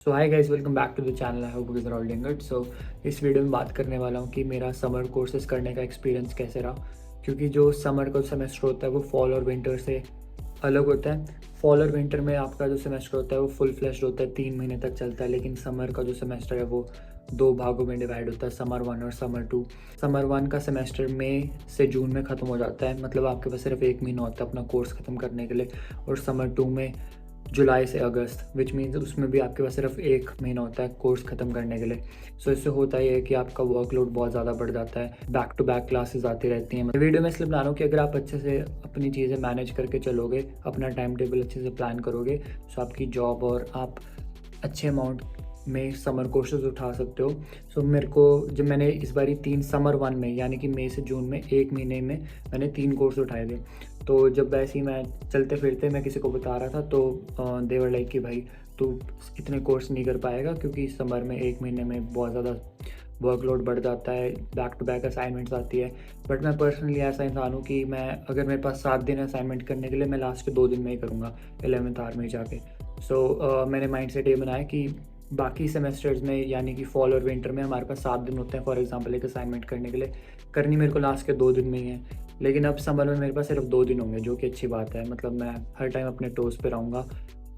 So hi guys, welcome back to the channel. I hope you are all doing good. So इस video में बात करने वाला हूँ कि मेरा समर कोर्सेज करने का एक्सपीरियंस कैसे रहा। क्योंकि जो समर का सेमेस्टर होता है वो फॉल और विंटर से अलग होता है। फॉल और विंटर में आपका जो सेमेस्टर होता है वो फुल फ्लैश्ड होता है, 3 महीने तक चलता है। लेकिन समर का जो सेमेस्टर है वो दो भागों में डिवाइड होता है, समर 1 और समर 2। समर 1 का सेमेस्टर मई से जून में ख़त्म हो जाता है, मतलब आपके पास सिर्फ 1 महीना होता है अपना कोर्स ख़त्म करने के लिए। और समर 2 में जुलाई से अगस्त, विच मीन्स उसमें भी आपके पास सिर्फ 1 महीना होता है कोर्स ख़त्म करने के लिए। सो इससे होता ही है कि आपका वर्कलोड बहुत ज़्यादा बढ़ जाता है, बैक टू बैक क्लासेस आती रहती हैं। वीडियो में इसलिए बना रहा हूँ कि अगर आप अच्छे से अपनी चीज़ें मैनेज करके चलोगे, अपना टाइम टेबल अच्छे से प्लान करोगे, सो आपकी जॉब और आप अच्छे अमाउंट में समर कोर्सेज उठा सकते हो। सो मेरे को जब मैंने इस बारी 3 समर 1 में यानी कि मई से जून में 1 महीने में मैंने 3 कोर्स उठाए थे। तो जब वैसे ही मैं चलते फिरते मैं किसी को बता रहा था तो देवर लाइक कि भाई तू इतने कोर्स नहीं कर पाएगा, क्योंकि समर में 1 महीने में बहुत ज़्यादा वर्कलोड बढ़ जाता है, बैक टू बैक असाइनमेंट्स आती है। बट मैं पर्सनली ऐसा इंसान हूँ कि मैं अगर मेरे पास 7 दिन असाइनमेंट करने के लिए, मैं लास्ट के 2 दिन में ही करूँगा 11th आवर में जाके। सो मैंने माइंड सेट ये बनाया कि बाकी सेमेस्टर्स में यानी कि फॉल और विंटर में हमारे पास 7 दिन होते हैं फॉर एग्जांपल एक असाइनमेंट करने के लिए, करनी मेरे को लास्ट के 2 दिन में ही है। लेकिन अब समर में मेरे पास सिर्फ 2 दिन होंगे, जो कि अच्छी बात है। मतलब मैं हर टाइम अपने टोज़ पे रहूँगा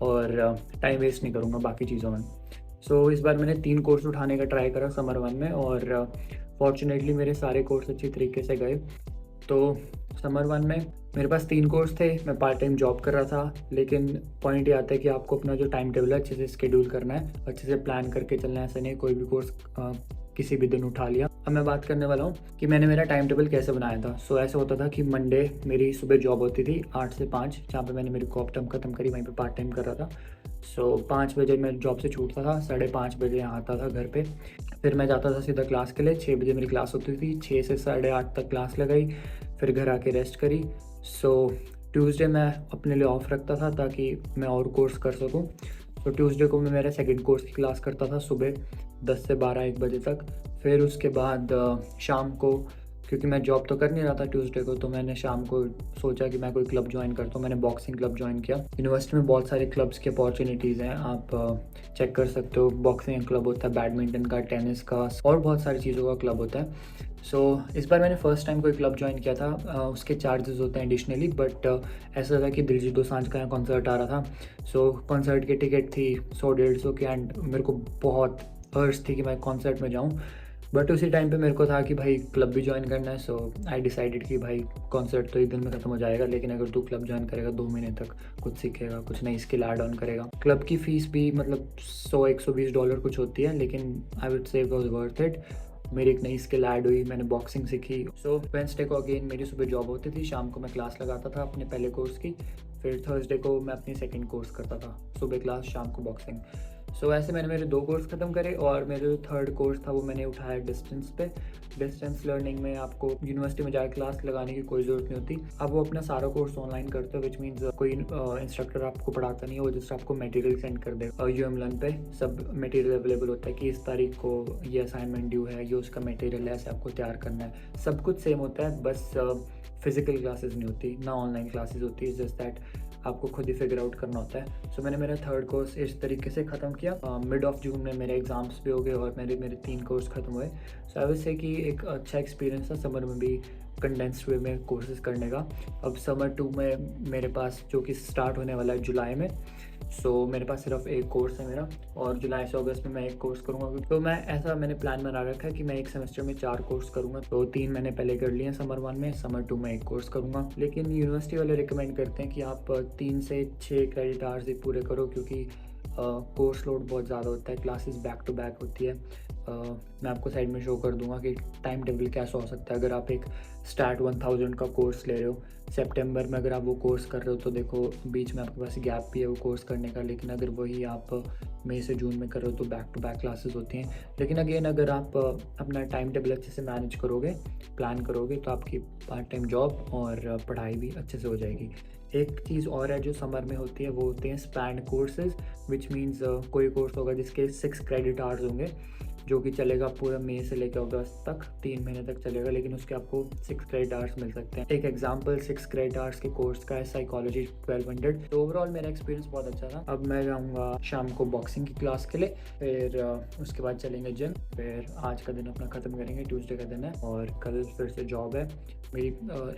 और टाइम वेस्ट नहीं करूँगा बाकी चीज़ों में। सो इस बार मैंने 3 कोर्स उठाने का ट्राई करा समर 1 में, और फॉर्चुनेटली मेरे सारे कोर्स अच्छी तरीके से गए। तो समर 1 में मेरे पास 3 कोर्स थे, मैं पार्ट टाइम जॉब कर रहा था। लेकिन पॉइंट ये आता है कि आपको अपना जो टाइम टेबल है अच्छे से शेड्यूल करना है, अच्छे से प्लान करके चलना है। ऐसा नहीं कोई भी कोर्स किसी भी दिन उठा लिया। अब मैं बात करने वाला हूँ कि मैंने मेरा टाइम टेबल कैसे बनाया था। सो ऐसा होता था कि मंडे मेरी सुबह जॉब होती थी 8 से 5, जहाँ पे मैंने मेरी कॉप टर्म ख़त्म करी, वहीं पे पार्ट टाइम कर रहा था। सो 5 बजे मैं जॉब से छूटता था, 5:30 बजे यहाँ आता था घर पे। फिर मैं जाता था सीधा क्लास के लिए, 6 बजे मेरी क्लास होती थी, 6 से 8:30 तक क्लास लगाई, फिर घर आके रेस्ट करी। सो ट्यूसडे मैं अपने लिए ऑफ रखता था ताकि मैं और कोर्स कर सकूं। तो ट्यूसडे को मैं मेरा सेकंड कोर्स की क्लास करता था सुबह 10 से 12 1 बजे तक। फिर उसके बाद शाम को, क्योंकि मैं जॉब तो कर नहीं रहा था ट्यूसडे को, तो मैंने शाम को सोचा कि मैं कोई क्लब ज्वाइन करता हूँ। मैंने बॉक्सिंग क्लब ज्वाइन किया। यूनिवर्सिटी में बहुत सारे क्लब्स की अपॉर्चुनिटीज़ हैं, आप चेक कर सकते हो। बॉक्सिंग क्लब होता है, बैडमिंटन का, टेनिस का और बहुत सारी चीज़ों का क्लब होता है। सो इस बार मैंने फ़र्स्ट टाइम कोई क्लब ज्वाइन किया था। उसके चार्जेस होते हैं एडिशनली, बट ऐसा था कि दिलजीत दोसांझ का यहाँ कॉन्सर्ट आ रहा था। सो कॉन्सर्ट की टिकट थी 100-150 की, एंड मेरे को बहुत अर्ज थी कि मैं कॉन्सर्ट में जाऊँ। बट उसी टाइम पे मेरे को था कि भाई क्लब भी ज्वाइन करना है। सो आई डिसाइडेड कि भाई कॉन्सर्ट तो एक दिन में ख़त्म हो जाएगा, लेकिन अगर तू क्लब ज्वाइन करेगा 2 महीने तक, कुछ सीखेगा, कुछ नई स्किल ऐड ऑन करेगा। क्लब की फ़ीस भी मतलब $100-120 कुछ होती है, लेकिन I would say it was worth it. मेरी एक नई स्किल ऐड हुई, मैंने बॉक्सिंग सीखी। सो वेंसडे को अगेन मेरी सुबह जॉब होती थी, शाम को मैं क्लास लगाता था अपने पहले कोर्स की। फिर थर्सडे को मैं अपनी सेकंड कोर्स करता था, सुबह क्लास शाम को बॉक्सिंग। सो ऐसे मैंने मेरे 2 कोर्स ख़त्म करे, और मेरा जो थर्ड कोर्स था वो मैंने उठाया डिस्टेंस पे। डिस्टेंस लर्निंग में आपको यूनिवर्सिटी में जाकर क्लास लगाने की कोई ज़रूरत नहीं होती। आप वो अपना सारा कोर्स ऑनलाइन करते हो, विच मीन्स कोई इंस्ट्रक्टर आपको पढ़ाता नहीं है, वो जस्ट आपको मटेरियल सेंड कर देगा। यूएम लर्न पे सब मटेरियल अवेलेबल होता है कि इस तारीख को ये असाइनमेंट ड्यू है, ये उसका मटेरियल है, ऐसे आपको तैयार करना है। सब कुछ सेम होता है, बस फिजिकल क्लासेस नहीं होती, ना ऑनलाइन क्लासेस होती है, जस्ट दैट आपको खुद ही फिगर आउट करना होता है। सो मैंने मेरा थर्ड कोर्स इस तरीके से ख़त्म किया। मिड ऑफ जून में मेरे एग्ज़ाम्स भी हो गए और मेरे 3 कोर्स ख़त्म हुए। सो आई वुड से कि एक अच्छा एक्सपीरियंस था समर में भी कंडेंस्ड वे में कोर्सेज करने का। अब समर 2 में मेरे पास, जो कि स्टार्ट होने वाला है जुलाई में, सो मेरे पास सिर्फ एक कोर्स है मेरा, और जुलाई से अगस्त में मैं एक कोर्स करूँगा। तो मैंने प्लान बना रखा है कि मैं एक सेमेस्टर में 4 कोर्स करूँगा। तो 3 मैंने पहले कर लिए हैं समर 1 में, समर 2 में एक कोर्स करूँगा। लेकिन यूनिवर्सिटी वाले रिकमेंड करते हैं कि आप 3 से 6 क्रेडिट आवर्स ही पूरे करो, क्योंकि कोर्स लोड बहुत ज़्यादा होता है, क्लासेस बैक टू बैक होती है। मैं आपको साइड में शो कर दूंगा कि टाइम टेबल कैसा हो सकता है। अगर आप एक स्टार्ट 1000 का कोर्स ले रहे हो सितंबर में, अगर आप वो कोर्स कर रहे हो तो देखो बीच में आपके पास गैप भी है वो कोर्स करने का। लेकिन अगर वही आप मई से जून में कर रहे हो तो बैक टू बैक क्लासेस होती हैं। लेकिन अगेन अगर आप अपना टाइम टेबल अच्छे से मैनेज करोगे, प्लान करोगे, तो आपकी पार्ट टाइम जॉब और पढ़ाई भी अच्छे से हो जाएगी। एक चीज़ और है जो समर में होती है, वो होते हैं स्पैन कोर्सेज, विच मीन्स कोई कोर्स होगा जिसके 6 क्रेडिट आवर्स होंगे, जो कि चलेगा पूरा मई से लेकर अगस्त तक, 3 महीने तक चलेगा, लेकिन उसके आपको 6 क्रेडिट आवर्स मिल सकते हैं। एक एग्जाम्पल 6 क्रेडिट आवर्स के कोर्स का है साइकोलॉजी 1200। तो ओवरऑल मेरा एक्सपीरियंस बहुत अच्छा था। अब मैं जाऊँगा शाम को बॉक्सिंग की क्लास के लिए, फिर उसके बाद चलेंगे जिम, फिर आज का दिन अपना ख़त्म करेंगे, ट्यूसडे का दिन है, और कल फिर से जॉब है। मेरी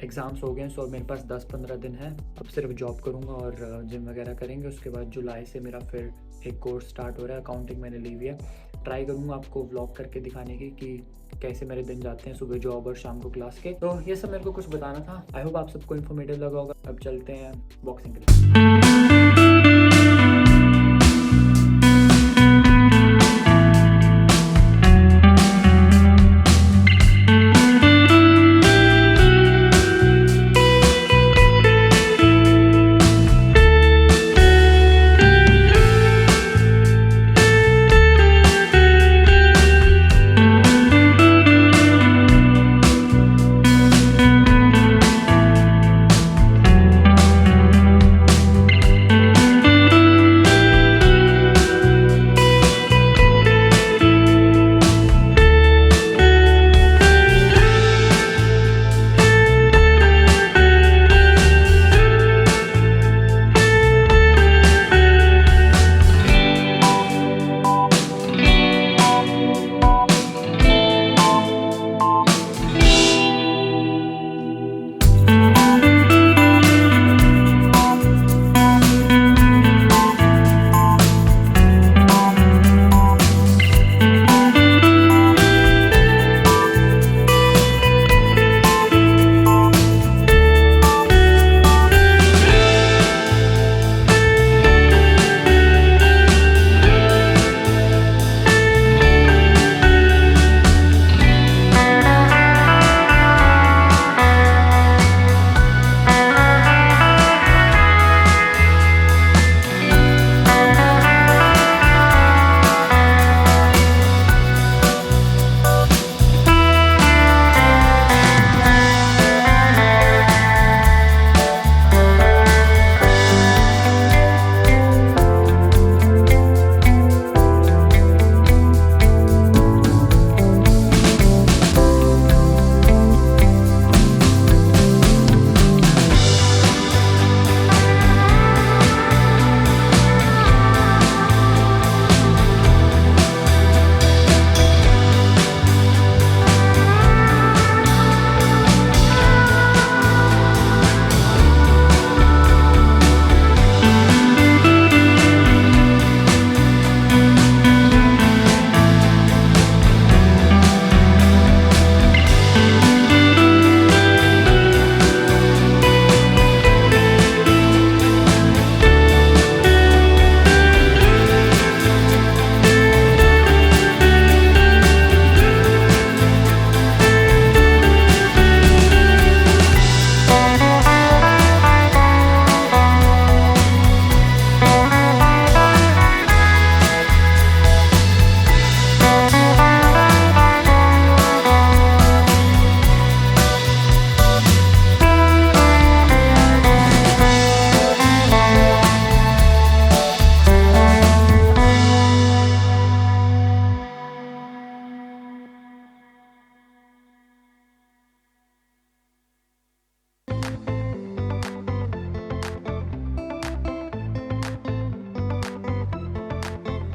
एग्ज़ाम्स हो गए हैं, सो मेरे पास 10-15 दिन है। अब सिर्फ जॉब करूँगा और जिम वगैरह करेंगे। उसके बाद जुलाई से मेरा फिर एक कोर्स स्टार्ट हो रहा है, अकाउंटिंग मैंने ली हुई है। ट्राई करूँगा आपको व्लॉग करके दिखाने की कि कैसे मेरे दिन जाते हैं, सुबह जॉब और शाम को क्लास के। तो ये सब मेरे को कुछ बताना था। आई होप आप सबको इन्फॉर्मेटिव लगा होगा। अब चलते हैं बॉक्सिंग के लिए।